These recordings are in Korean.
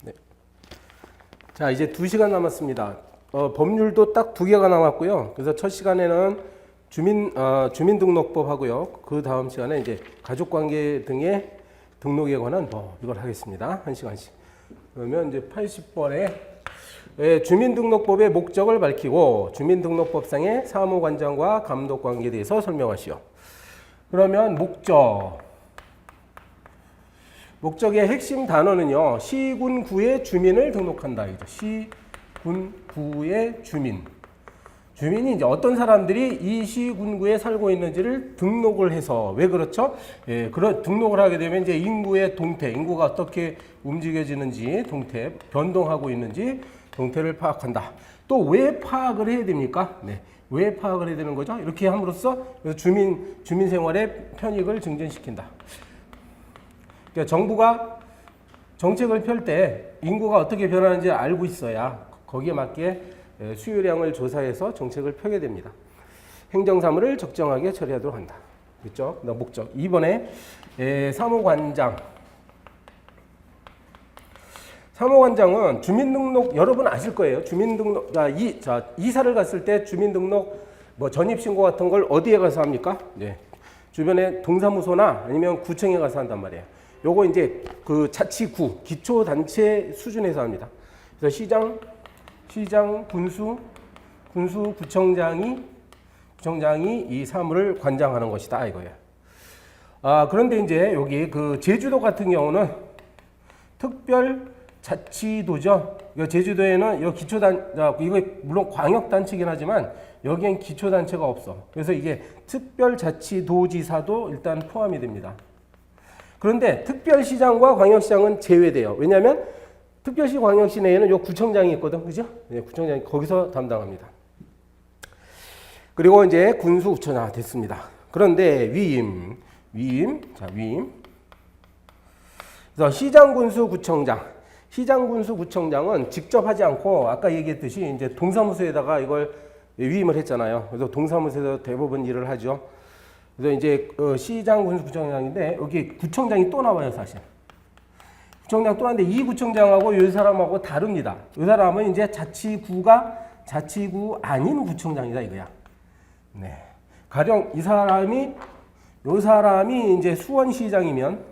네. 자, 이제 2시간 남았습니다. 법률도 딱 2개가 남았고요. 그래서 첫 시간에는 주민등록법 하고요. 그 다음 시간에 이제 가족관계 등의 등록에 관한 법 이걸 하겠습니다. 1시간씩. 그러면 이제 80번에 주민등록법의 목적을 밝히고 주민등록법상의 사무관장과 감독관계에 대해서 설명하시오. 그러면 목적의 핵심 단어는요. 시군 구의 주민을 등록한다. 시군 구의 주민이 이제 어떤 사람들이 이 시군구에 살고 있는지를 등록을 해서 왜 그렇죠? 그런 등록을 하게 되면 이제 인구의 동태, 인구가 어떻게 움직여지는지 동태, 변동하고 있는지 동태를 파악한다. 또 왜 파악을 해야 됩니까? 네. 왜 파악을 해야 되는 거죠? 이렇게 함으로써 주민 생활의 편익을 증진시킨다. 그러니까 정부가 정책을 펼 때 인구가 어떻게 변하는지 알고 있어야 거기에 맞게 수요량을 조사해서 정책을 펴게 됩니다. 행정사무를 적정하게 처리하도록 한다. 그렇죠? 목적. 이번에 사무관장은 주민등록 여러분 아실 거예요. 주민등록 이사를 갔을 때 주민등록 전입신고 같은 걸 어디에 가서 합니까? 네. 주변에 동사무소나 아니면 구청에 가서 한단 말이에요. 요거 이제 그 자치구 기초단체 수준에서 합니다. 그래서 시장, 구청장이 이 사무를 관장하는 것이다 이거예요. 그런데 이제 여기 그 제주도 같은 경우는 특별자치도죠. 제주도에는 이거 물론 광역단체긴 하지만 여기엔 기초단체가 없어. 그래서 이게 특별자치도지사도 일단 포함이 됩니다. 그런데 특별시장과 광역시장은 제외돼요. 왜냐하면 특별시 광역시 내에는 요 구청장이 있거든. 그죠? 네, 구청장이 거기서 담당합니다. 그리고 이제 군수구청장 됐습니다. 그런데 위임. 그래서 시장군수구청장은 직접 하지 않고 아까 얘기했듯이 이제 동사무소에다가 이걸 위임을 했잖아요. 그래서 동사무소에서 대부분 일을 하죠. 그래서 이제 시장군수구청장인데 여기 구청장이 또 나와요, 사실. 구청장 또 하는데 이 구청장하고 이 사람하고 다릅니다. 이 사람은 이제 자치구 아닌 구청장이다 이거야. 네. 가령 이 사람이 이제 수원시장이면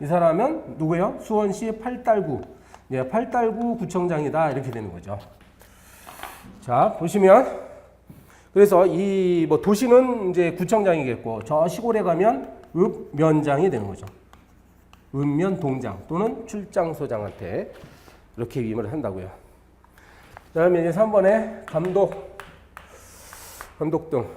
이 사람은 누구예요? 수원시 팔달구. 네, 팔달구 구청장이다 이렇게 되는 거죠. 자, 보시면 그래서 이 도시는 이제 구청장이겠고 저 시골에 가면 읍면장이 되는 거죠. 읍면동장 또는 출장소장한테 이렇게 위임을 한다고요. 그다음에 이제 3번에 감독 등.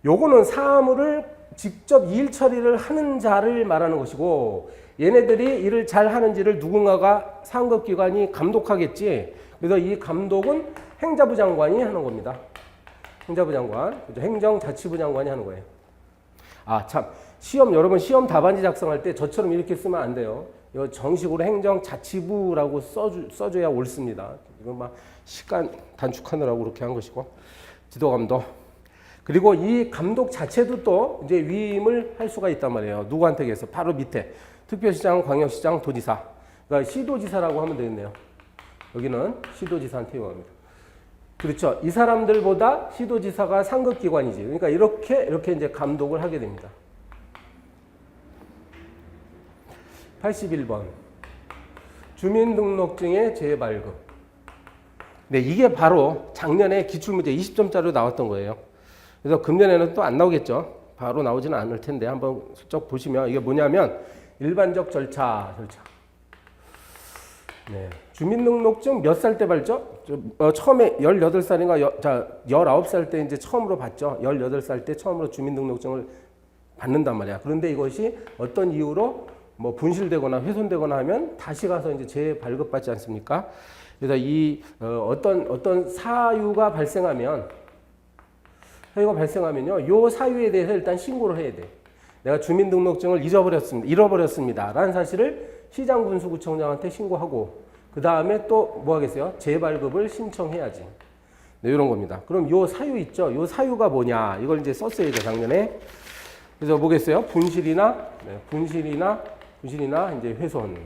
요거는 사무를 직접 일 처리를 하는 자를 말하는 것이고 얘네들이 일을 잘 하는지를 누군가가 상급기관이 감독하겠지. 그래서 이 감독은 행자부 장관이 하는 겁니다. 행자부 장관, 행정자치부 장관이 하는 거예요. 여러분 시험 답안지 작성할 때 저처럼 이렇게 쓰면 안 돼요. 이거 정식으로 행정자치부라고 써줘야 옳습니다. 이건 막 시간 단축하느라고 그렇게 한 것이고 지도감독. 그리고 이 감독 자체도 또 이제 위임을 할 수가 있단 말이에요. 누구한테 해서 바로 밑에 특별시장, 광역시장, 도지사. 그러니까 시도지사라고 하면 되겠네요. 여기는 시도지사한테 요구합니다. 그렇죠. 이 사람들보다 시도지사가 상급기관이지. 그러니까 이렇게 이제 감독을 하게 됩니다. 81번. 주민등록증의 재발급. 네, 이게 바로 작년에 기출문제 20점짜리로 나왔던 거예요. 그래서 금년에는 또 안 나오겠죠. 바로 나오지는 않을 텐데 한번 슬쩍 보시면 이게 뭐냐면 일반적 절차. 네. 주민등록증 몇 살 때 받죠? 처음에 18살인가 19살 때 이제 처음으로 받죠. 18살 때 처음으로 주민등록증을 받는단 말이야. 그런데 이것이 어떤 이유로 분실되거나 훼손되거나 하면 다시 가서 이제 재발급받지 않습니까? 그래서 이 어떤 사유가 발생하면요, 요 사유에 대해서 일단 신고를 해야 돼. 내가 주민등록증을 잃어버렸습니다. 라는 사실을 시장군수구청장한테 신고하고 그 다음에 또 뭐 하겠어요? 재발급을 신청해야지. 네, 이런 겁니다. 그럼 요 사유 있죠? 요 사유가 뭐냐? 이걸 이제 썼어야 돼, 작년에. 그래서 뭐겠어요? 분실이나 부실이나 이제 훼손.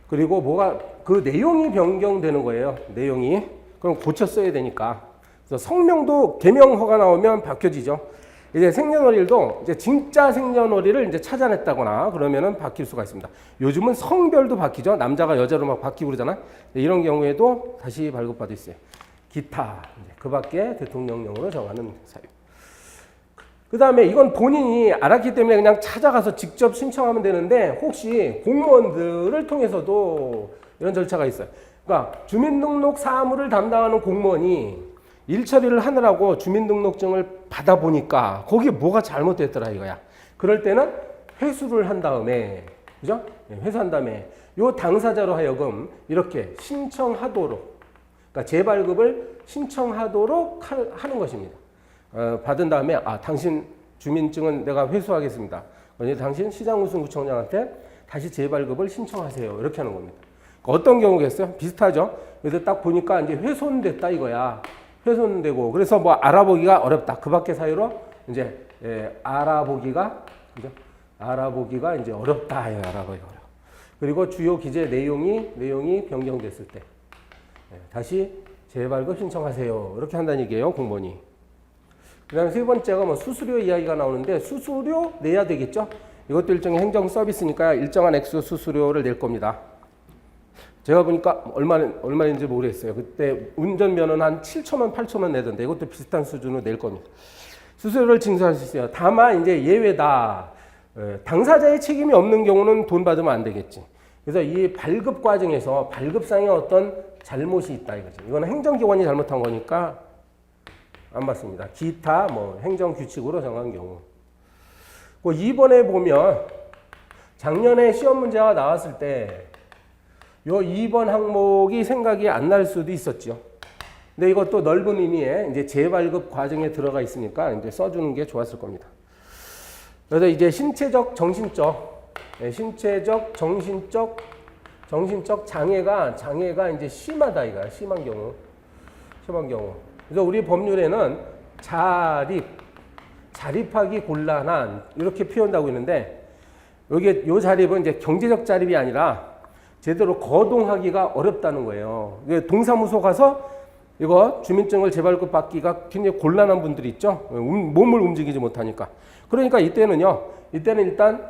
그리고 뭐가 그 내용이 변경되는 거예요. 내용이. 그럼 고쳐 써야 되니까. 그래서 성명도 개명허가 나오면 바뀌어지죠. 이제 생년월일도 이제 진짜 생년월일을 이제 찾아냈다거나 그러면은 바뀔 수가 있습니다. 요즘은 성별도 바뀌죠. 남자가 여자로 막 바뀌고 그러잖아. 이런 경우에도 다시 발급받을 수 있어요. 기타. 그 밖에 대통령령으로 정하는 사유. 그 다음에 이건 본인이 알았기 때문에 그냥 찾아가서 직접 신청하면 되는데 혹시 공무원들을 통해서도 이런 절차가 있어요. 그러니까 주민등록 사무를 담당하는 공무원이 일 처리를 하느라고 주민등록증을 받아보니까 거기에 뭐가 잘못됐더라 이거야. 그럴 때는 회수를 한 다음에, 그죠? 회수한 다음에 요 당사자로 하여금 이렇게 신청하도록, 그러니까 재발급을 신청하도록 하는 것입니다. 받은 다음에 당신 주민증은 내가 회수하겠습니다. 그런데 당신 시장우승구청장한테 다시 재발급을 신청하세요. 이렇게 하는 겁니다. 어떤 경우겠어요? 비슷하죠. 그래서 딱 보니까 이제 훼손됐다 이거야. 훼손되고 그래서 뭐 알아보기가 어렵다. 그 밖의 사유로 이제 알아보기가, 그죠? 알아보기가 이제 어렵다. 알아보기가 어려워. 그리고 주요 기재 내용이 변경됐을 때 다시 재발급 신청하세요. 이렇게 한다는 얘기예요, 공무원이. 그 다음에 세 번째가 뭐 수수료 이야기가 나오는데 수수료 내야 되겠죠? 이것도 일종의 행정 서비스니까 일정한 액수 수수료를 낼 겁니다. 제가 보니까 얼마인지 모르겠어요. 그때 운전면허는 한 7천원, 8천원 내던데 이것도 비슷한 수준으로 낼 겁니다. 수수료를 징수할 수 있어요. 다만 이제 예외다. 당사자의 책임이 없는 경우는 돈 받으면 안 되겠지. 그래서 이 발급 과정에서 발급상에 어떤 잘못이 있다 이거죠. 이거는 행정기관이 잘못한 거니까 안 받습니다. 기타 뭐 행정규칙으로 정한 경우. 2번에 보면 작년에 시험 문제가 나왔을 때 요 2번 항목이 생각이 안 날 수도 있었죠. 근데 이것도 넓은 의미의 이제 재발급 과정에 들어가 있으니까 이제 써주는 게 좋았을 겁니다. 그래서 이제 신체적, 정신적 장애가 이제 심하다 이거야. 심한 경우. 그래서 우리 법률에는 자립하기 곤란한 이렇게 표현하고 있는데 여기 요 자립은 이제 경제적 자립이 아니라 제대로 거동하기가 어렵다는 거예요. 동사무소 가서 이거 주민증을 재발급 받기가 굉장히 곤란한 분들이 있죠. 몸을 움직이지 못하니까. 그러니까 이때는 일단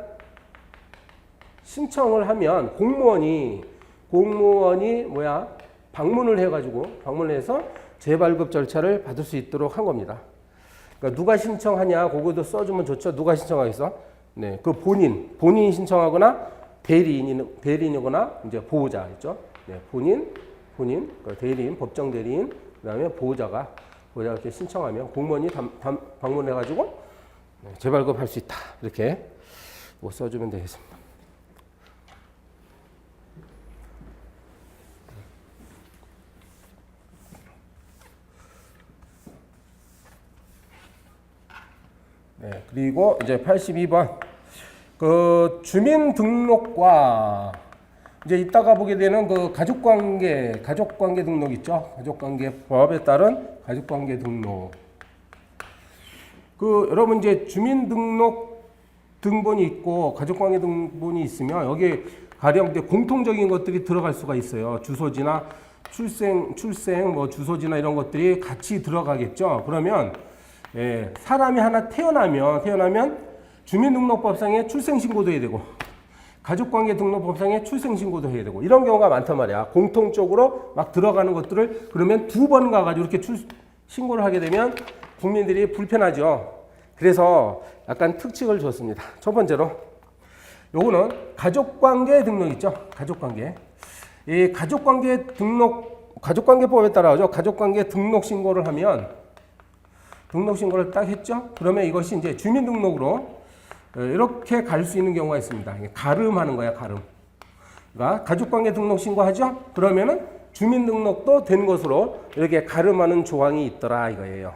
신청을 하면 공무원이 방문을 해서 재발급 절차를 받을 수 있도록 한 겁니다. 그러니까 누가 신청하냐, 그거도 써주면 좋죠. 누가 신청하겠어? 네, 그 본인이 신청하거나 대리인이거나 이제 보호자 있죠. 네, 본인, 그 대리인, 법정 대리인, 그다음에 보호자가 이렇게 신청하면 공무원이 방문해가지고 재발급할 수 있다. 이렇게 뭐 써주면 되겠습니다. 네, 그리고 이제 82번. 그 주민등록과 이제 이따가 보게 되는 그 가족관계 등록 있죠. 가족관계법에 따른 가족관계 등록. 여러분 이제 주민등록 등본이 있고 가족관계 등본이 있으면 여기 가령 이제 공통적인 것들이 들어갈 수가 있어요. 주소지나 출생 뭐 주소지나 이런 것들이 같이 들어가겠죠. 그러면 사람이 하나 태어나면 주민등록법상에 출생신고도 해야 되고 가족관계등록법상에 출생신고도 해야 되고 이런 경우가 많단 말이야. 공통적으로 막 들어가는 것들을 그러면 2번 가가지고 이렇게 신고를 하게 되면 국민들이 불편하죠. 그래서 약간 특칙을 줬습니다. 첫 번째로 요거는 가족관계 등록 있죠. 이 가족관계법에 따라서 가족관계 등록 신고를 하면 등록 신고를 딱 했죠. 그러면 이것이 이제 주민등록으로 이렇게 갈 수 있는 경우가 있습니다. 가름하는 거야, 가름. 그러니까 가족관계 등록 신고하죠? 그러면은 주민등록도 된 것으로 이렇게 가름하는 조항이 있더라 이거예요.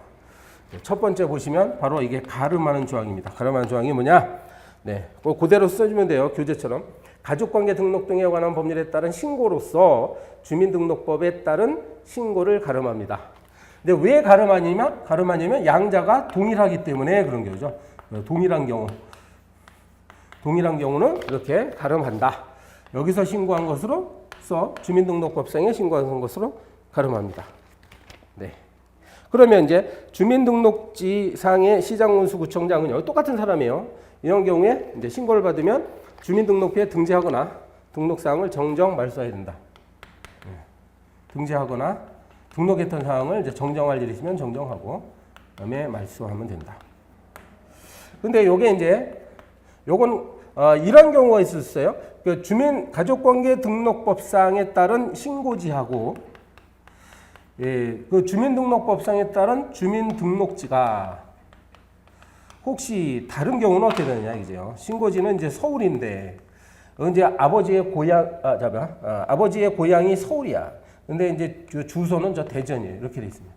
첫 번째 보시면 바로 이게 가름하는 조항입니다. 가름하는 조항이 뭐냐? 네, 그대로 써주면 돼요. 교재처럼. 가족관계 등록 등에 관한 법률에 따른 신고로서 주민등록법에 따른 신고를 가름합니다. 근데 왜 가름하냐면 양자가 동일하기 때문에 그런 거죠. 동일한 경우. 동일한 경우는 이렇게 가름한다. 여기서 신고한 것으로서 주민등록법상에 신고한 것으로 가름합니다. 네. 그러면 이제 주민등록지상의 시장군수구청장은요, 똑같은 사람이에요. 이런 경우에 이제 신고를 받으면 주민등록부에 등재하거나 등록사항을 정정 말소해야 된다. 네. 등재하거나 등록했던 사항을 이제 정정할 일이 있으면 정정하고 그다음에 말소하면 된다. 근데 요게 이제 요건 이런 경우가 있었어요. 그 주민가족관계 등록법상에 따른 신고지하고 그 주민등록법상에 따른 주민등록지가 혹시 다른 경우는 어떻게 되느냐 이제요. 신고지는 이제 서울인데 이제 아버지의 아버지의 고향이 서울이야. 근데 이제 주소는 저 대전이에요. 이렇게 돼 있습니다.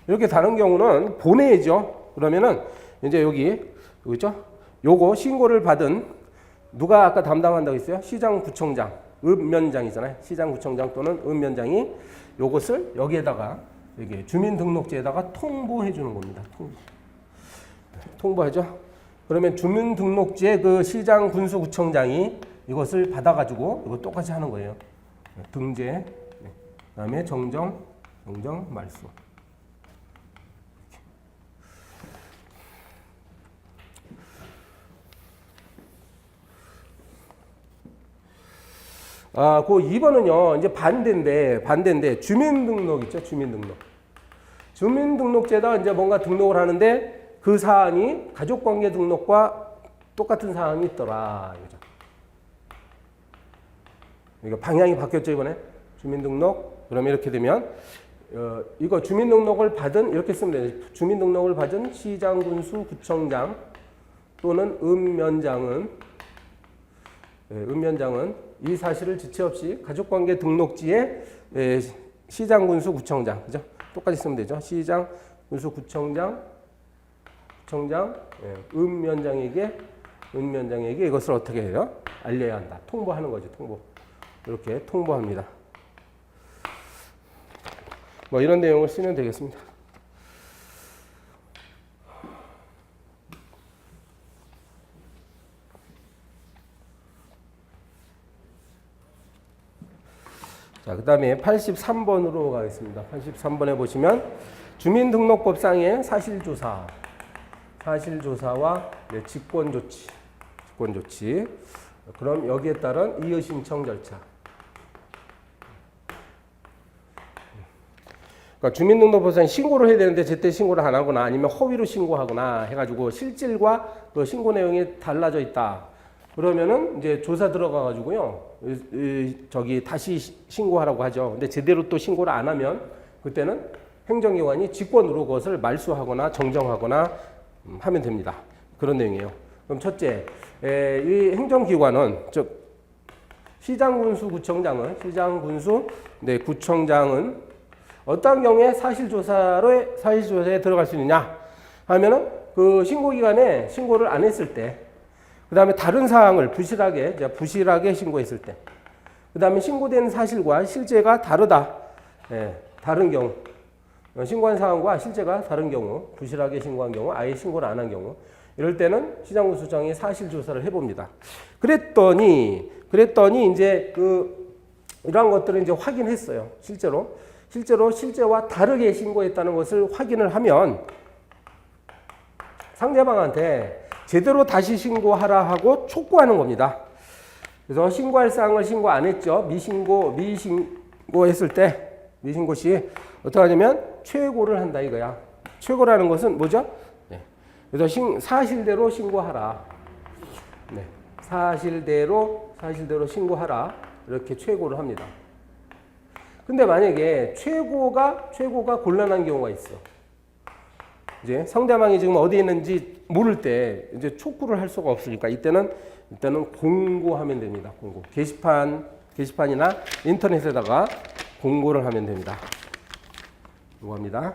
이렇게 다른 경우는 보내야죠. 그러면은 이제 여기 있죠? 요거 신고를 받은 누가 아까 담당한다고 했어요? 시장구청장, 읍면장이잖아요. 시장구청장 또는 읍면장이 요것을 여기에다가 여기 주민등록지에다가 통보해 주는 겁니다. 통보하죠. 그러면 주민등록지에 그 시장군수구청장이 이것을 받아가지고 이거 똑같이 하는 거예요. 등재, 그다음에 정정, 말소. 그 2번은요, 이제 반대인데, 주민등록 있죠, 주민등록. 주민등록제에다 이제 뭔가 등록을 하는데 그 사안이 가족관계 등록과 똑같은 사항이 있더라. 이거죠. 이거 방향이 바뀌었죠, 이번에. 주민등록. 그러면 이렇게 되면, 이거 주민등록을 받은, 이렇게 쓰면 돼요. 주민등록을 받은 시장군수 구청장 또는 읍면장은 이 사실을 지체 없이 가족관계 등록지에 시장군수 구청장, 그죠? 똑같이 쓰면 되죠. 시장군수 구청장, 읍면장에게 이것을 어떻게 해요? 알려야 한다. 통보하는 거죠. 통보. 이렇게 통보합니다. 뭐 이런 내용을 쓰면 되겠습니다. 자, 그 다음에 83번으로 가겠습니다. 83번에 보시면 주민등록법상의 사실조사와 직권조치. 그럼 여기에 따른 이의신청 절차. 그러니까 주민등록법상 신고를 해야 되는데 제때 신고를 안 하거나 아니면 허위로 신고하거나 해가지고 실질과 그 신고 내용이 달라져 있다. 그러면은 이제 조사 들어가가지고요. 저기 다시 신고하라고 하죠. 근데 제대로 또 신고를 안 하면 그때는 행정기관이 직권으로 그것을 말소하거나 정정하거나 하면 됩니다. 그런 내용이에요. 그럼 첫째, 이 행정기관은 즉 시장군수구청장은 어떤 경우에 사실조사에 들어갈 수 있느냐 하면은 그 신고기관에 신고를 안 했을 때, 그 다음에 다른 사항을 부실하게 신고했을 때, 그 다음에 신고된 사실과 실제가 다르다. 다른 경우, 신고한 사항과 실제가 다른 경우, 부실하게 신고한 경우, 아예 신고를 안 한 경우, 이럴 때는 시장군수장이 사실조사를 해봅니다. 그랬더니 이제 이러한 것들을 이제 확인했어요. 실제로 실제와 다르게 신고했다는 것을 확인을 하면 상대방한테 제대로 다시 신고하라 하고 촉구하는 겁니다. 그래서 신고할 사항을 신고 안 했죠. 미신고했을 때, 미신고 시 어떻게 하냐면 최고를 한다 이거야. 최고라는 것은 뭐죠? 그래서 사실대로 신고하라. 사실대로 신고하라. 이렇게 최고를 합니다. 근데 만약에 최고가 곤란한 경우가 있어. 이제 상대방이 지금 어디에 있는지 모를 때 이제 촉구를 할 수가 없으니까 이때는 공고하면 됩니다. 공고. 게시판이나 인터넷에다가 공고를 하면 됩니다. 공고합니다.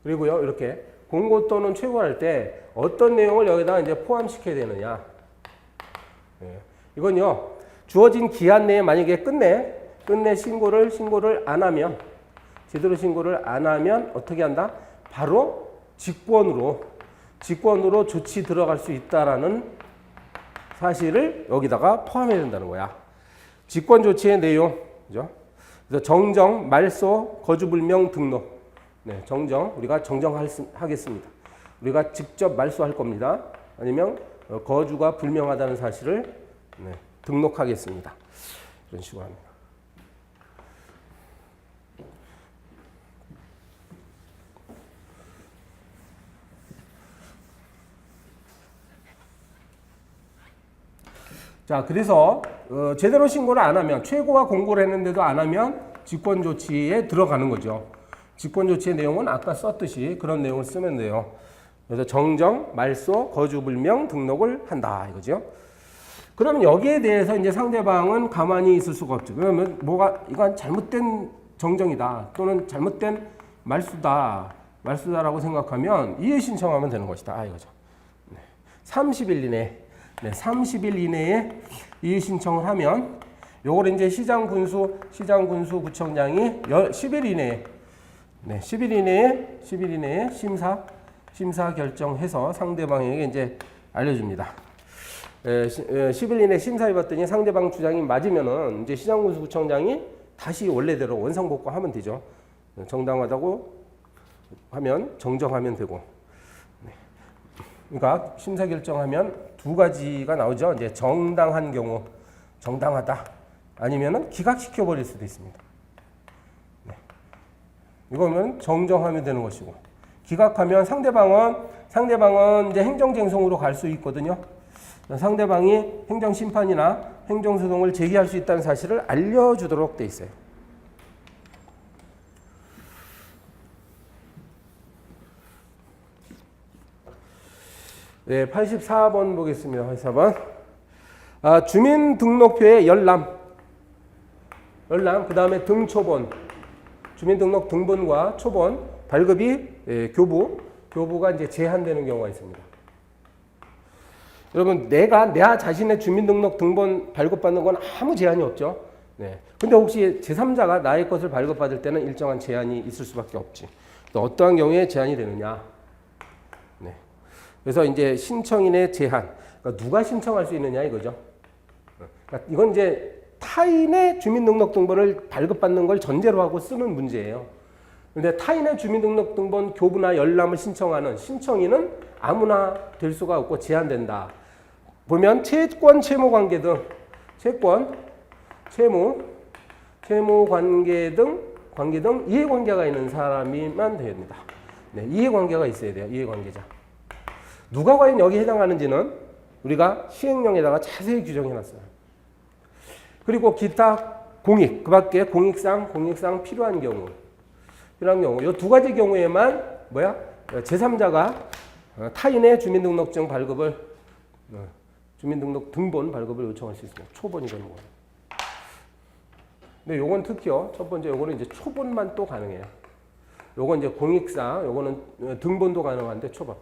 그리고요, 이렇게 공고 또는 최고할 때 어떤 내용을 여기다가 이제 포함시켜야 되느냐. 이건요, 주어진 기한 내에 만약에 끝내 신고를 안 하면, 제대로 신고를 안 하면 어떻게 한다? 바로 직권으로 직권으로 조치 들어갈 수 있다라는 사실을 여기다가 포함해야 된다는 거야. 직권 조치의 내용, 그죠? 그래서 정정, 말소, 거주불명, 등록. 네, 정정, 우리가 정정하겠습니다. 우리가 직접 말소할 겁니다. 아니면 거주가 불명하다는 사실을 등록하겠습니다. 이런 식으로 합니다. 자, 그래서 제대로 신고를 안 하면, 최고가 공고를 했는데도 안 하면 직권 조치에 들어가는 거죠. 직권 조치의 내용은 아까 썼듯이 그런 내용을 쓰면 돼요. 그래서 정정, 말소, 거주불명, 등록을 한다 이거죠. 그러면 여기에 대해서 이제 상대방은 가만히 있을 수가 없죠. 그러면 이건 잘못된 정정이다 또는 잘못된 말수다라고 생각하면 이의 신청하면 되는 것이다 이거죠. 30일 이내, 30일 이내에 이의 신청을 하면 요걸 이제 시장군수구청장이 10일 이내에 10일 이내에 심사 결정해서 상대방에게 이제 알려줍니다. 10일 이내 심사해 봤더니 상대방 주장이 맞으면은 이제 시장군수구청장이 다시 원래대로 원상복구하면 되죠. 정당하다고 하면 정정하면 되고. 그러니까 심사 결정하면 두 가지가 나오죠. 이제 정당한 경우, 정당하다. 아니면은 기각시켜 버릴 수도 있습니다. 이거면 정정하면 되는 것이고, 기각하면 상대방은 이제 행정쟁송으로 갈 수 있거든요. 상대방이 행정심판이나 행정소송을 제기할 수 있다는 사실을 알려주도록 돼 있어요. 네, 84번 보겠습니다. 84번. 주민등록표의 열람, 그 다음에 등초본, 주민등록 등본과 초본, 발급이 교부가 이제 제한되는 경우가 있습니다. 여러분, 내가 자신의 주민등록 등본 발급받는 건 아무 제한이 없죠. 네. 근데 혹시 제3자가 나의 것을 발급받을 때는 일정한 제한이 있을 수밖에 없지. 또 어떠한 경우에 제한이 되느냐. 네. 그래서 이제 신청인의 제한, 그러니까 누가 신청할 수 있느냐 이거죠. 그러니까 이건 이제 타인의 주민등록등본을 발급받는 걸 전제로 하고 쓰는 문제예요. 그런데 타인의 주민등록등본 교부나 열람을 신청하는 신청인은 아무나 될 수가 없고 제한된다. 보면 채권, 채무관계 등 채무관계 등 이해관계가 있는 사람이만 됩니다. 네, 이해관계가 있어야 돼요. 이해관계자. 누가 과연 여기에 해당하는지는 우리가 시행령에다가 자세히 규정해놨어요. 그리고 기타 공익, 그 밖에 공익상 필요한 경우, 이 두 가지 경우에만 제3자가 타인의 주민등록증 발급을, 주민등록 등본 발급을 요청할 수 있습니다. 초본이건 뭐. 근데 요건 특히요. 첫 번째 요거는 이제 초본만 또 가능해요. 요건 이제 공익상, 요거는 등본도 가능한데 초본.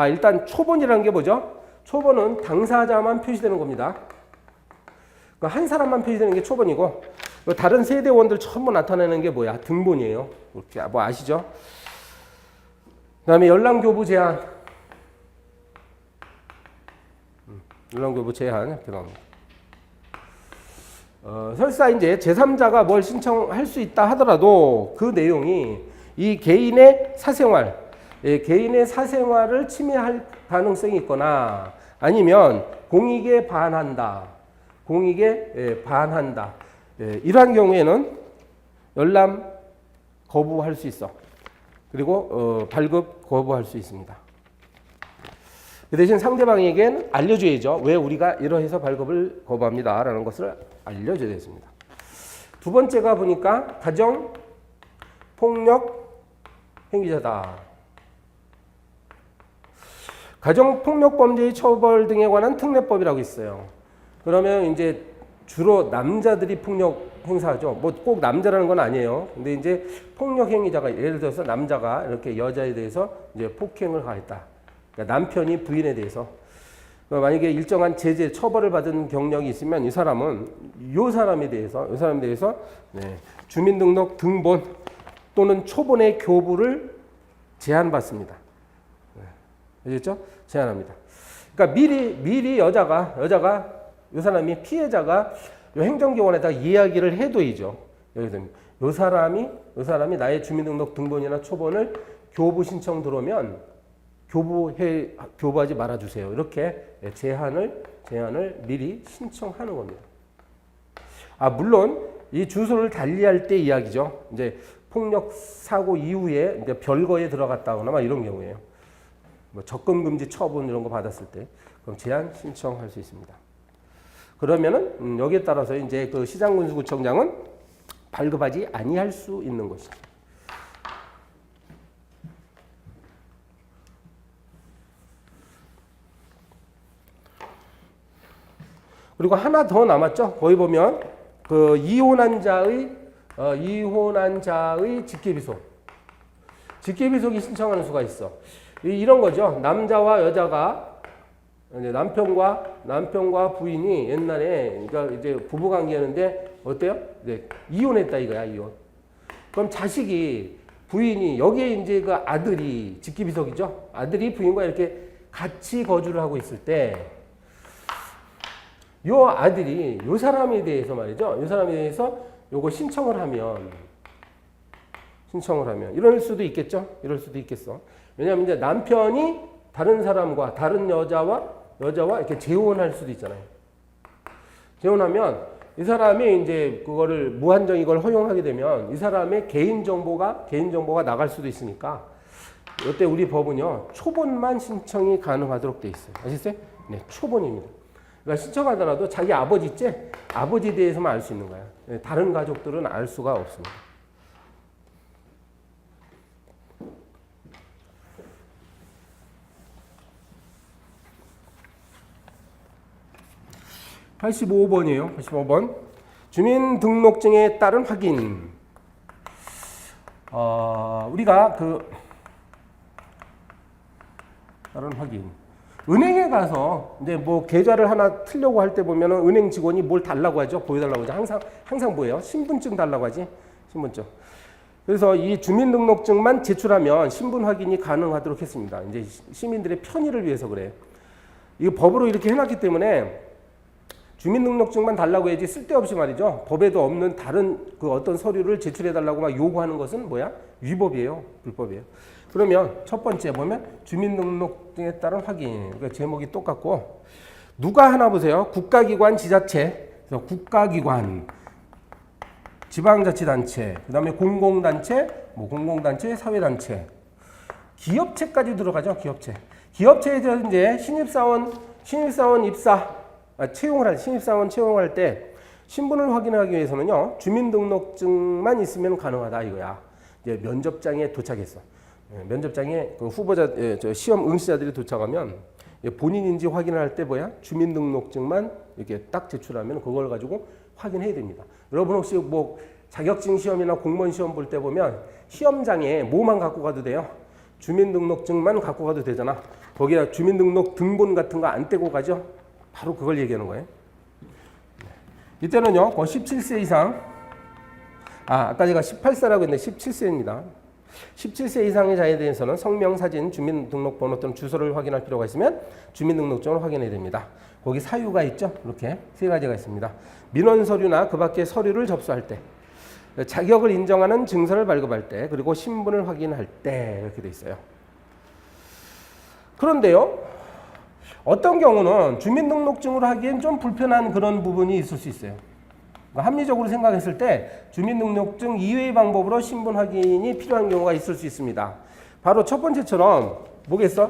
일단 초본이라는 게 뭐죠? 초본은 당사자만 표시되는 겁니다. 한 사람만 표시되는 게 초본이고, 다른 세대원들 전부 나타내는 게 뭐야? 등본이에요. 이렇게 뭐 아시죠? 그다음에 열람교부 제한. 열람교부 제한 이렇게 나옵니다. 설사 이제 제3자가 뭘 신청할 수 있다 하더라도 그 내용이 이 개인의 사생활을 침해할 가능성이 있거나 아니면 공익에 반한다. 이러한 경우에는 열람 거부할 수 있어. 그리고 발급 거부할 수 있습니다. 그 대신 상대방에게는 알려줘야죠. 왜 우리가 이러해서 발급을 거부합니다. 라는 것을 알려줘야 되겠습니다. 두 번째가 보니까 가정폭력 행위자다. 가정폭력범죄의 처벌 등에 관한 특례법이라고 있어요. 그러면 이제 주로 남자들이 폭력 행사하죠. 뭐 꼭 남자라는 건 아니에요. 근데 이제 폭력 행위자가 예를 들어서 남자가 이렇게 여자에 대해서 이제 폭행을 가했다. 그러니까 남편이 부인에 대해서 만약에 일정한 제재 처벌을 받은 경력이 있으면 이 사람에 대해서 주민등록 등본 또는 초본의 교부를 제한받습니다. 아시겠죠? 제한합니다. 그러니까 미리 여자가 요 사람이 피해자가 요 행정기관에다 이야기를 해둬야죠. 여기서 요 사람이 나의 주민등록 등본이나 초본을 교부 신청 들어오면 교부하지 말아주세요. 이렇게 제한을 미리 신청하는 겁니다. 물론 이 주소를 달리할 때 이야기죠. 이제 폭력 사고 이후에 이제 별거에 들어갔다거나 막 이런 경우에요. 뭐 접근 금지 처분 이런 거 받았을 때 그럼 제한 신청할 수 있습니다. 그러면은 여기에 따라서 이제 그 시장군수구청장은 발급하지 아니할 수 있는 것이죠. 그리고 하나 더 남았죠. 거기 보면 그 이혼한 자의 직계비속이 신청하는 수가 있어. 이런 거죠. 남자와 여자가 남편과 부인이 옛날에 그러니까 이제 부부 관계였는데 어때요? 이제 이혼했다 이거야, 이혼. 그럼 자식이 부인이 여기에 이제 그 아들이 직계비속이죠. 아들이 부인과 이렇게 같이 거주를 하고 있을 때 요 아들이 요 사람에 대해서 말이죠. 요 사람에 대해서 요거 신청을 하면 이럴 수도 있겠죠. 이럴 수도 있겠어. 왜냐하면 이제 남편이 다른 사람과 다른 여자와 이렇게 재혼할 수도 있잖아요. 재혼하면 이 사람이 이제 그거를 무한정 이걸 허용하게 되면 이 사람의 개인 정보가 나갈 수도 있으니까 이때 우리 법은요 초본만 신청이 가능하도록 돼 있어요. 아시겠어요? 네, 초본입니다. 그러니까 신청하더라도 자기 아버지에 대해서만 알 수 있는 거야. 다른 가족들은 알 수가 없습니다. (85번이에요) 85번 주민등록증에 따른 확인. 우리가 따른 확인. 은행에 가서 이제 뭐 계좌를 하나 틀려고 할 때 보면은 은행 직원이 뭘 달라고 하죠. 보여달라고 하죠. 항상 뭐예요? 신분증 달라고 하지. 신분증. 그래서 이 주민등록증만 제출하면 신분 확인이 가능하도록 했습니다. 이제 시민들의 편의를 위해서 그래요. 이거 법으로 이렇게 해놨기 때문에 주민등록증만 달라고 해야지 쓸데없이 말이죠. 법에도 없는 다른 그 어떤 서류를 제출해달라고 막 요구하는 것은 뭐야? 위법이에요. 불법이에요. 그러면 첫 번째 보면 주민등록증에 따른 확인. 그러니까 제목이 똑같고 누가 하나 보세요. 국가기관, 지자체, 국가기관, 지방자치단체, 그 다음에 공공단체, 공공단체, 사회단체, 기업체까지 들어가죠. 기업체에 대해서 이제 신입사원 신입사원 채용할 때 신분을 확인하기 위해서는요 주민등록증만 있으면 가능하다 이거야. 이제 면접장에 도착했어. 면접장에 그 후보자 시험 응시자들이 도착하면 본인인지 확인할 때 주민등록증만 이렇게 딱 제출하면 그걸 가지고 확인해야 됩니다. 여러분 혹시 뭐 자격증 시험이나 공무원 시험 볼 때 보면 시험장에 뭐만 갖고 가도 돼요? 주민등록증만 갖고 가도 되잖아. 거기다 주민등록 등본 같은 거 안 떼고 가죠? 바로 그걸 얘기하는 거예요. 이때는요, 17세 이상, 아까 제가 18세라고 했는데 17세입니다. 17세 이상의 자에 대해서는 성명, 사진, 주민등록번호 또는 주소를 확인할 필요가 있으면 주민등록증을 확인해야 됩니다. 거기 사유가 있죠? 이렇게 세 가지가 있습니다. 민원 서류나 그 밖의 서류를 접수할 때, 자격을 인정하는 증서를 발급할 때, 그리고 신분을 확인할 때 이렇게 돼 있어요. 그런데요, 어떤 경우는 주민등록증으로 하기엔 좀 불편한 그런 부분이 있을 수 있어요. 그러니까 합리적으로 생각했을 때 주민등록증 이외의 방법으로 신분 확인이 필요한 경우가 있을 수 있습니다. 바로 첫 번째처럼 뭐겠어?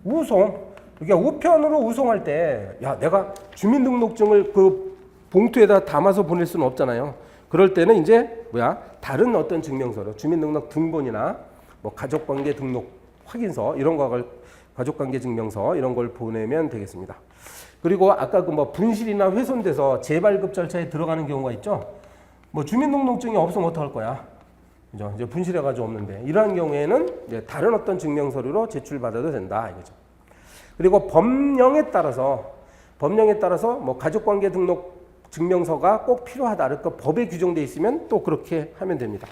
우송. 그러니까 우편으로 우송할 때 내가 주민등록증을 그 봉투에다 담아서 보낼 수는 없잖아요. 그럴 때는 이제 다른 어떤 증명서로 주민등록 등본이나 뭐 가족관계 등록 확인서 이런 거 가족관계 증명서 이런 걸 보내면 되겠습니다. 그리고 아까 그 뭐 분실이나 훼손돼서 재발급 절차에 들어가는 경우가 있죠. 뭐 주민등록증이 없으면 어떡할 거야? 그죠? 이제 분실해가지고 없는데 이러한 경우에는 이제 다른 어떤 증명서류로 제출받아도 된다 이거죠. 그리고 법령에 따라서 뭐 가족관계 등록 증명서가 꼭 필요하다. 그러니까 법에 규정돼 있으면 또 그렇게 하면 됩니다.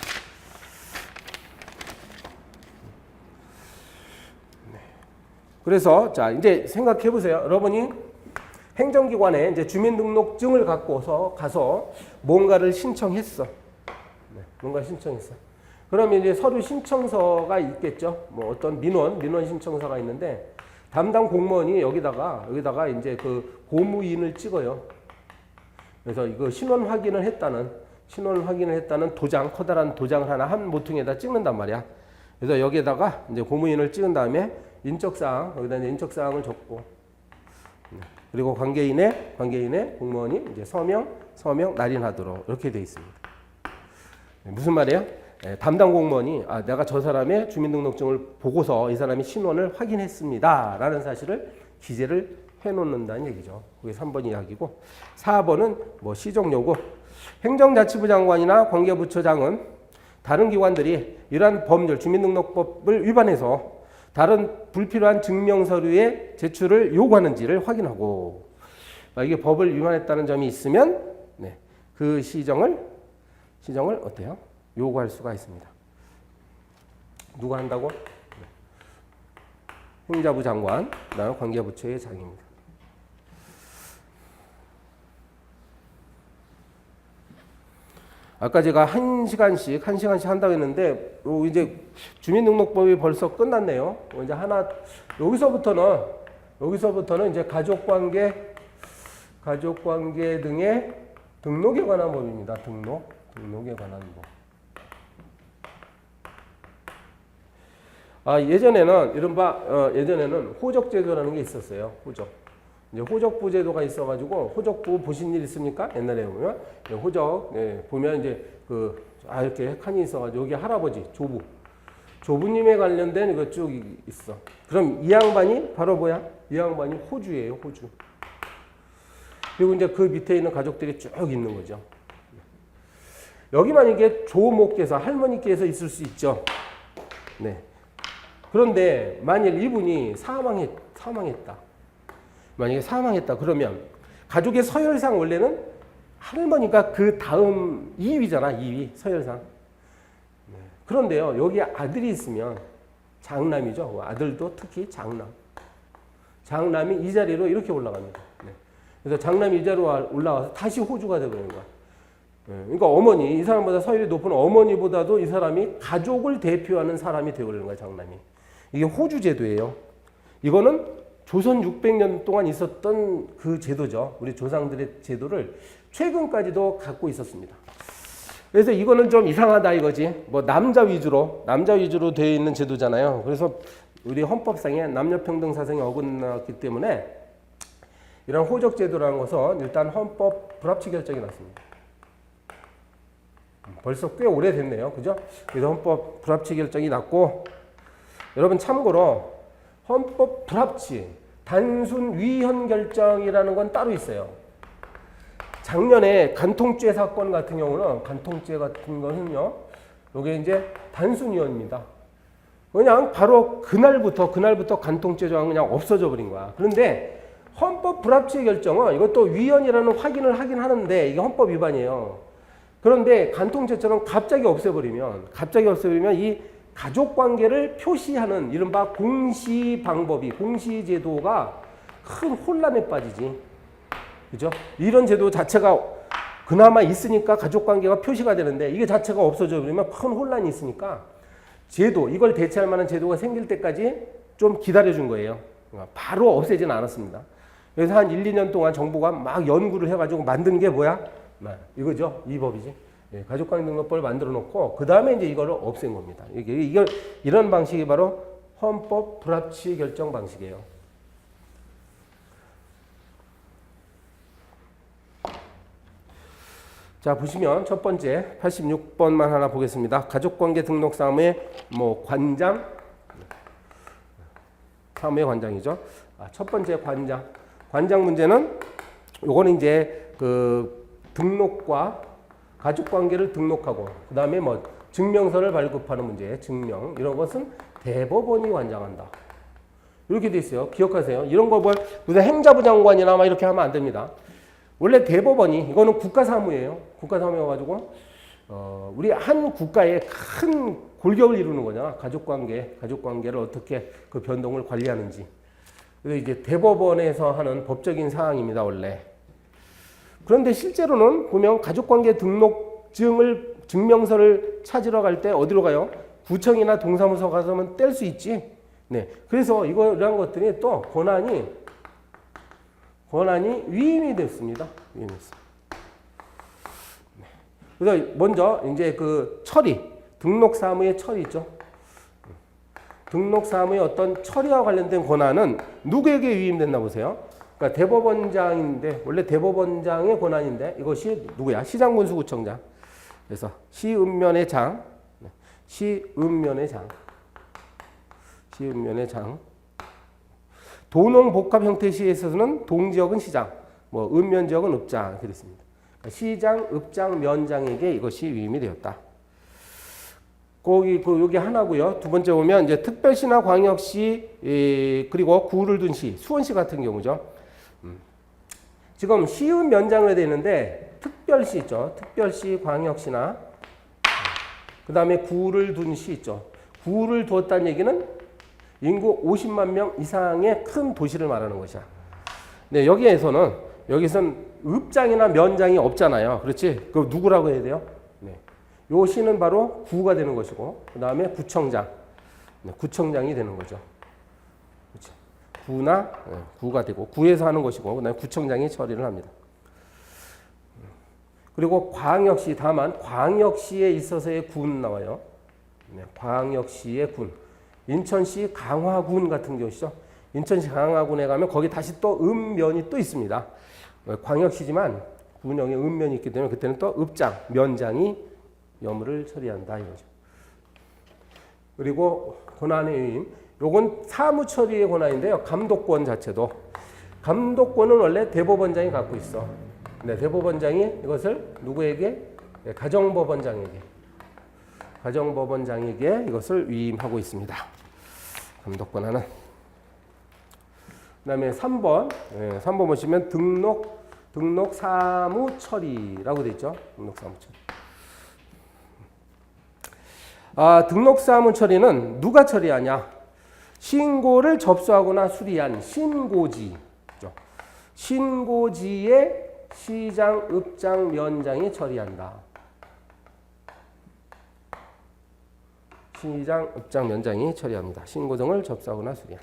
그래서 자 이제 생각해 보세요. 여러분이 행정기관에 이제 주민등록증을 갖고서 가서 뭔가를 신청했어. 네, 뭔가 신청했어. 그러면 이제 서류 신청서가 있겠죠. 뭐 어떤 민원 신청서가 있는데 담당 공무원이 여기다가 이제 그 고무인을 찍어요. 그래서 이거 신원 확인을 했다는 도장, 커다란 도장을 하나 한 모퉁이에다 찍는단 말이야. 그래서 여기에다가 이제 고무인을 찍은 다음에 여기다 이제 인적사항을 적고, 그리고 관계인의 공무원이 이제 서명 날인하도록 이렇게 돼 있습니다. 무슨 말이에요? 담당 공무원이 내가 저 사람의 주민등록증을 보고서 이 사람이 신원을 확인했습니다라는 사실을 기재를 해놓는다는 얘기죠. 그게 3번 이야기고, 4번은 뭐 시정요구. 행정자치부 장관이나 관계부처장은 다른 기관들이 이러한 법률 주민등록법을 위반해서 다른 불필요한 증명서류의 제출을 요구하는지를 확인하고, 이게 법을 위반했다는 점이 있으면 그 시정을 어때요? 요구할 수가 있습니다. 누가 한다고? 행자부 장관, 그다음 관계부처의 장입니다. 아까 제가 1시간씩 한다고 했는데 이제 주민등록법이 벌써 끝났네요. 이제 여기서부터는 이제 가족관계 등의 등록에 관한 법입니다. 등록에 관한 법. 예전에는 호적제도라는 게 있었어요. 이제 호적부 제도가 있어가지고, 호적부 보신 일 있습니까? 옛날에 보면 호적 보면 이제 이렇게 칸이 있어가지고 여기 할아버지 조부님에 관련된 이거 쭉 있어. 그럼 이 양반이 바로 뭐야? 이 양반이 호주예요, 호주. 그리고 이제 그 밑에 있는 가족들이 쭉 있는 거죠. 여기만 이게 조모께서, 할머니께서 있을 수 있죠. 네. 그런데 만일 이분이 사망했다. 만약에 사망했다 그러면 가족의 서열상 원래는 할머니가 그 다음 2위잖아. 2위 서열상. 그런데요, 여기 아들이 있으면 장남이죠. 아들도 특히 장남이 이 자리로 이렇게 올라갑니다. 그래서 장남이 이 자리로 올라와서 다시 호주가 되버리는 거야. 그러니까 이 사람보다 서열이 높은 어머니보다도 이 사람이 가족을 대표하는 사람이 되어버리는 거야, 장남이. 이게 호주 제도예요. 이거는 조선 600년 동안 있었던 그 제도죠. 우리 조상들의 제도를 최근까지도 갖고 있었습니다. 그래서 이거는 좀 이상하다 이거지. 뭐 남자 위주로 되어 있는 제도잖아요. 그래서 우리 헌법상에 남녀평등 사상이 어긋났기 때문에 이런 호적 제도라는 것은 일단 헌법 불합치 결정이 났습니다. 벌써 꽤 오래됐네요. 그죠? 그래서 헌법 불합치 결정이 났고, 여러분 참고로 헌법 불합치 단순 위헌 결정이라는 건 따로 있어요. 작년에 간통죄 사건 같은 경우는, 간통죄 같은 것은요, 이게 이제 단순 위헌입니다. 그냥 바로 그날부터 간통죄 조항은 그냥 없어져 버린 거야. 그런데 헌법 불합치 결정은 이것도 위헌이라는 확인을 하긴 하는데 이게 헌법 위반이에요. 그런데 간통죄처럼 갑자기 없애버리면 이 가족관계를 표시하는 이른바 공시제도가 큰 혼란에 빠지지. 그죠? 이런 제도 자체가 그나마 있으니까 가족관계가 표시가 되는데 이게 자체가 없어져 버리면 큰 혼란이 있으니까 이걸 대체할 만한 제도가 생길 때까지 좀 기다려준 거예요. 바로 없애지는 않았습니다. 그래서 한 1, 2년 동안 정부가 막 연구를 해가지고 만든 게 뭐야? 이거죠. 이 법이지. 가족관계등록법을 만들어 놓고 그 다음에 이제 이거를 없앤 겁니다. 이런 방식이 바로 헌법 불합치 결정 방식이에요. 자, 보시면 첫 번째 86번만 하나 보겠습니다. 가족관계 등록 사무의 관장, 사무의 관장이죠. 첫 번째 관장 문제는 요거는 이제 그 등록과 가족관계를 등록하고 그 다음에 증명서를 발급하는 문제, 증명 이런 것은 대법원이 관장한다. 이렇게 돼 있어요. 기억하세요. 이런 거 무슨 행자부 장관이나 이렇게 하면 안 됩니다. 원래 대법원이 이거는 국가사무예요. 국가사무여가지고 우리 한 국가의 큰 골격을 이루는 거잖아. 가족관계를 어떻게 그 변동을 관리하는지. 그래서 이제 대법원에서 하는 법적인 사항입니다, 원래. 그런데 실제로는 보면 가족관계 등록증을 증명서를 찾으러 갈 때 어디로 가요? 구청이나 동사무소 가서만 뗄 수 있지. 네. 그래서 이런 것들이 또 권한이 위임이 됐습니다. 위임했습니다. 네. 그래서 먼저 이제 그 처리, 등록 사무의 처리 있죠. 등록 사무의 어떤 처리와 관련된 권한은 누구에게 위임됐나 보세요. 그러니까 대법원장인데 원래 대법원장의 권한인데 이것이 누구야? 시장군수구청장. 그래서 시읍면의 장, 시읍면의 장. 도농복합 형태 시에 있어서는 동지역은 시장, 뭐 읍면지역은 읍장 이렇게 됐습니다. 그러니까 시장, 읍장, 면장에게 이것이 위임이 되었다. 여기 하나고요. 두 번째 보면 이제 특별시나 광역시 그리고 구를 둔 시, 수원시 같은 경우죠. 지금 시은 면장을 해야 되는데 특별시 있죠. 특별시, 광역시나 그 다음에 구를 둔 시 있죠. 구를 두었다는 얘기는 인구 50만 명 이상의 큰 도시를 말하는 것이야. 네, 여기서는 읍장이나 면장이 없잖아요. 그렇지? 그 누구라고 해야 돼요? 네. 요 시는 바로 구가 되는 것이고 그 다음에 구청장, 네, 구청장이 되는 거죠. 그렇죠? 구가 되고 구에서 하는 것이고 그 다음에 구청장이 처리를 합니다. 그리고 광역시, 다만 광역시에 있어서의 군 나와요. 네, 광역시의 군. 인천시 강화군 같은 경우시죠. 인천시 강화군에 가면 거기 다시 또 읍면이 또 있습니다. 광역시지만 군영에 읍면이 있기 때문에 그때는 또 읍장, 면장이 여물을 처리한다 이거죠. 그리고 권한의 위임. 요건 사무처리의 권한인데요. 감독권 자체도. 감독권은 원래 대법원장이 갖고 있어. 네, 대법원장이 이것을 누구에게? 네, 가정법원장에게 이것을 위임하고 있습니다. 감독권 하나. 그 다음에 3번. 네, 3번 보시면 등록 사무 처리라고 되어 있죠. 등록 사무 처리. 등록 사무 처리는 누가 처리하냐? 신고를 접수하거나 수리한 신고지. 신고지에 시장, 읍장, 면장이 처리한다. 시장, 읍장, 면장이 처리합니다. 신고 등을 접수하거나 수리한.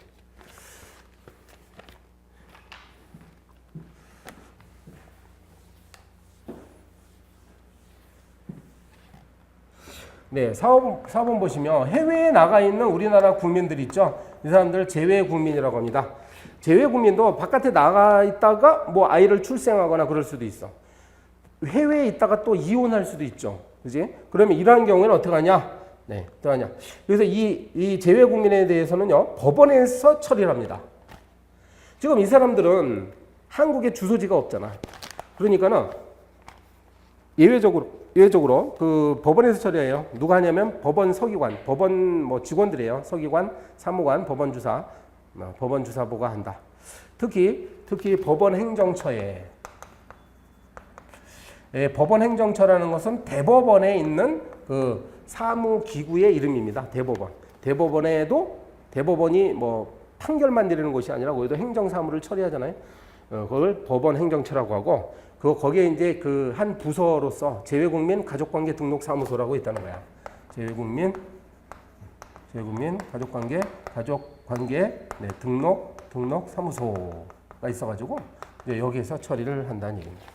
네, 4번 보시면 해외에 나가 있는 우리나라 국민들 있죠. 이 사람들 제외 국민이라고 합니다. 제외 국민도 바깥에 나가 있다가 뭐 아이를 출생하거나 그럴 수도 있어. 해외에 있다가 또 이혼할 수도 있죠. 그지? 그러면 이러한 경우에는 어떻게 하냐? 네, 어떻게 하냐? 그래서 이 제외 국민에 대해서는요, 법원에서 처리를 합니다. 지금 이 사람들은 한국에 주소지가 없잖아. 그러니까는 예외적으로 그 법원에서 처리해요. 누가 하냐면 법원 서기관, 법원 뭐 직원들이에요. 서기관, 사무관, 법원주사보가 한다. 특히 법원 행정처에 법원 행정처라는 것은 대법원에 있는 그 사무기구의 이름입니다. 대법원에도 대법원이 뭐 판결만 내리는 것이 아니라 거기도 행정사무를 처리하잖아요. 그걸 법원 행정처라고 하고 거기에 이제 그 한 부서로서 제외국민 가족관계 등록사무소라고 있다는 거야. 제외국민 가족관계 네, 등록사무소가 있어가지고 이제 여기에서 처리를 한다는 얘기입니다.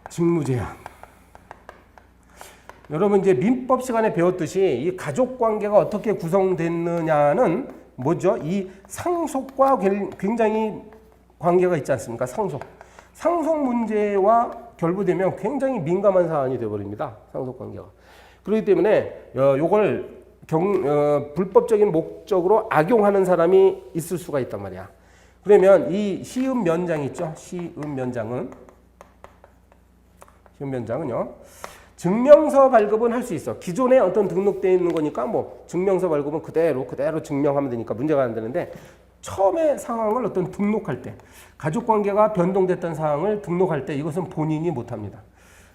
직무제한. 여러분 이제 민법 시간에 배웠듯이 이 가족관계가 어떻게 구성됐느냐는 뭐죠? 이 상속과 굉장히 관계가 있지 않습니까? 상속 문제와 결부되면 굉장히 민감한 사안이 되어버립니다. 상속관계가. 그렇기 때문에 요걸 불법적인 목적으로 악용하는 사람이 있을 수가 있단 말이야. 그러면 이 시음면장 있죠? 시음면장은요. 증명서 발급은 할 수 있어. 기존에 어떤 등록되어 있는 거니까 뭐 증명서 발급은 그대로 증명하면 되니까 문제가 안 되는데 처음에 상황을 어떤 등록할 때 가족관계가 변동됐던 상황을 등록할 때 이것은 본인이 못합니다.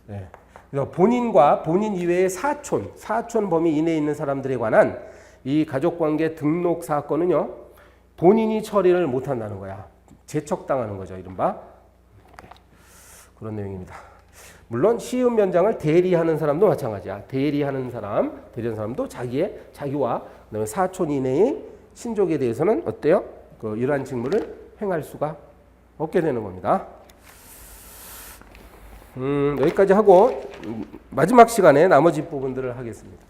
네. 그래서 본인과 본인 이외의 사촌 범위 이내에 있는 사람들에 관한 이 가족관계 등록 사건은요. 본인이 처리를 못한다는 거야. 제척당하는 거죠. 이른바. 그런 내용입니다. 물론 시음 면장을 대리하는 사람도 마찬가지야. 대리하는 사람도 자기와 그다음에 사촌 이내의 친족에 대해서는 어때요? 이러한 직무를 행할 수가 없게 되는 겁니다. 여기까지 하고 마지막 시간에 나머지 부분들을 하겠습니다.